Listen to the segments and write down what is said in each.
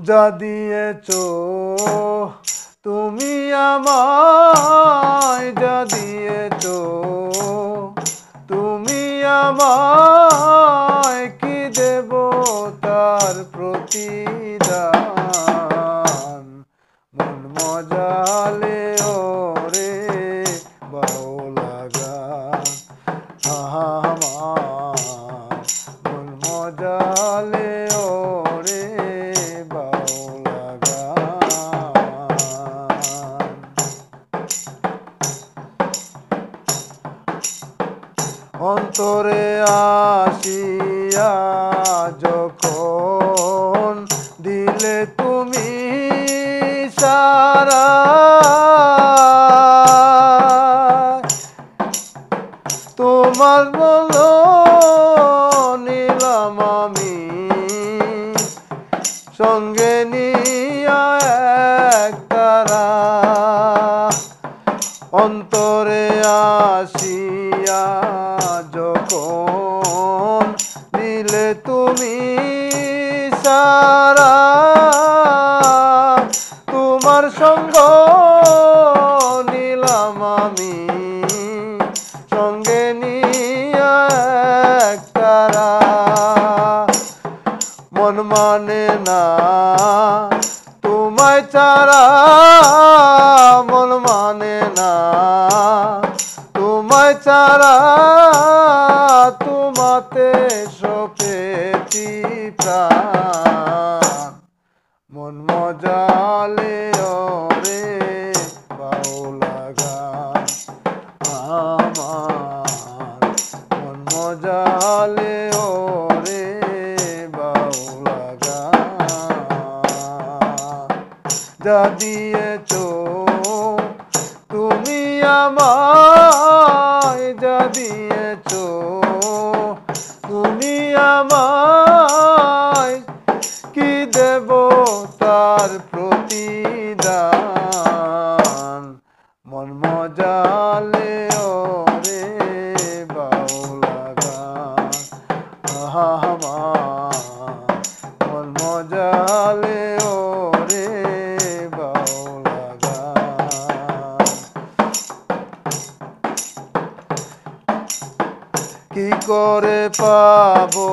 যা দিয়েছো তুমি আমায়, যা দিয়েছো তুমি আমায়, কি দেব তার প্রতিদান। মন মজালে ওরে বাউলা গান, আমার মন মজালে ওরে বাউলা গান। অন্তরে আসিয়া যখন দিলে তুমি সারা, তোমার বলো নিলাম আমি সঙ্গে নিয়া এক তারা। অন্তরে আসিয়া যখন দিলে তুমি সারা, তোমার সঙ্গ নিলাম আমি সঙ্গে নিয়া এক তারা। মন মানে না তোমায় ছাড়া, মন মানে না তোমায় ছাড়া, তোমাতে সপেছি প্রাণ। মন মজালে ওরে বাউলা গান, আমার মন মজালে ওরে বাউলা গান। যা দিয়েছো তুমি আমায়, যা দিয়েছো তুমি আমায়, কি দেব তার প্রতিদান। মন মজালে ওরে বাউলা গান, আমার মন মজালে ওরে বাউলা গান। কি করে পাবো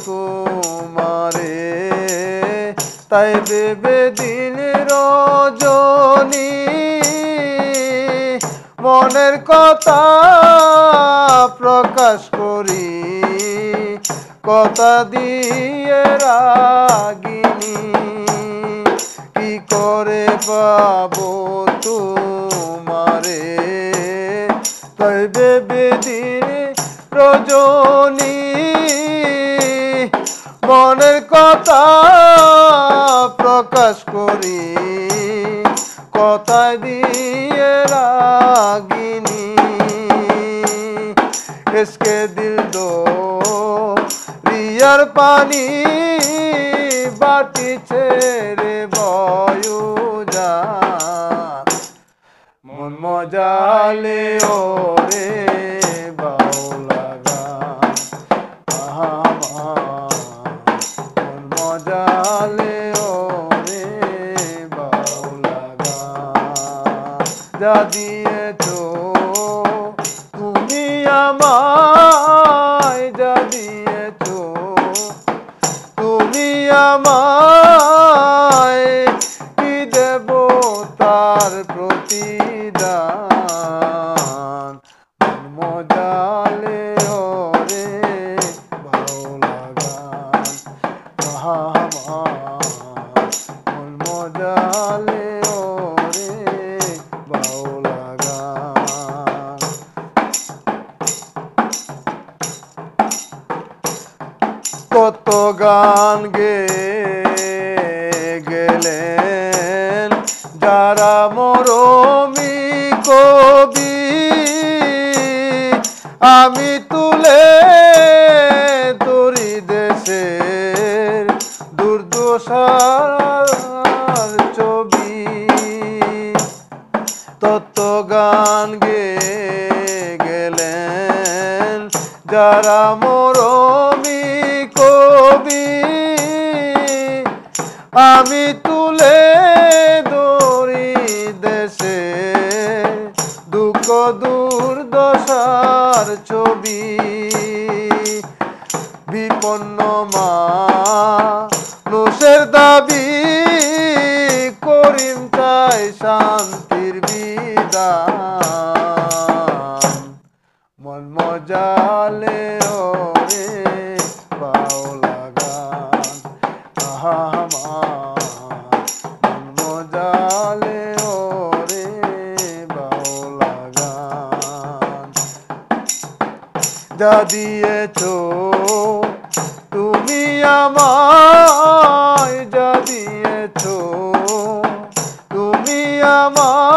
তোমারে তাই ভেবে দিন রজনী, মনের কথা প্রকাশ করি কথা দিয়ে রাগিনী। কি করে পাবো তোমারে তাই ভেবে দিন রজনী, মনের কথা প্রকাশ করি কথা দিয়ে রাগিনী। इसके दिल दो रियार पानी बाटी ছেড়ে বয়ু যা। মন মজালে ওরে বাউলা গান, আমার মন মজালে ওরে বাউলা গান। যা দিয়েছো তুমি আমায়, যা দিয়েছো তুমি আমায়, কি দেব তার প্রতিদান। মন মজালে ওরে বাউলা গান, আমার মন মজালে ওরে বাউলা গান। কত গান গেলেন যারা মরমি কবি, আমি তুলে তোরি দেশের দুর্দশার ছবি। তত গান গেলেন যারা মরমি কবি, আমি তুলে ধরি দেশে দুঃখ দুর্দশার ছবি বিপন্ন মানুষের দাবি করিম চাই শান্তির বিধান মন মজালে ওরে বাউলা গান আমার মন মজালে ওরে বাউলা গান যা দিয়েছো তুমি আমায়, যা দিয়েছো তুমি আমায়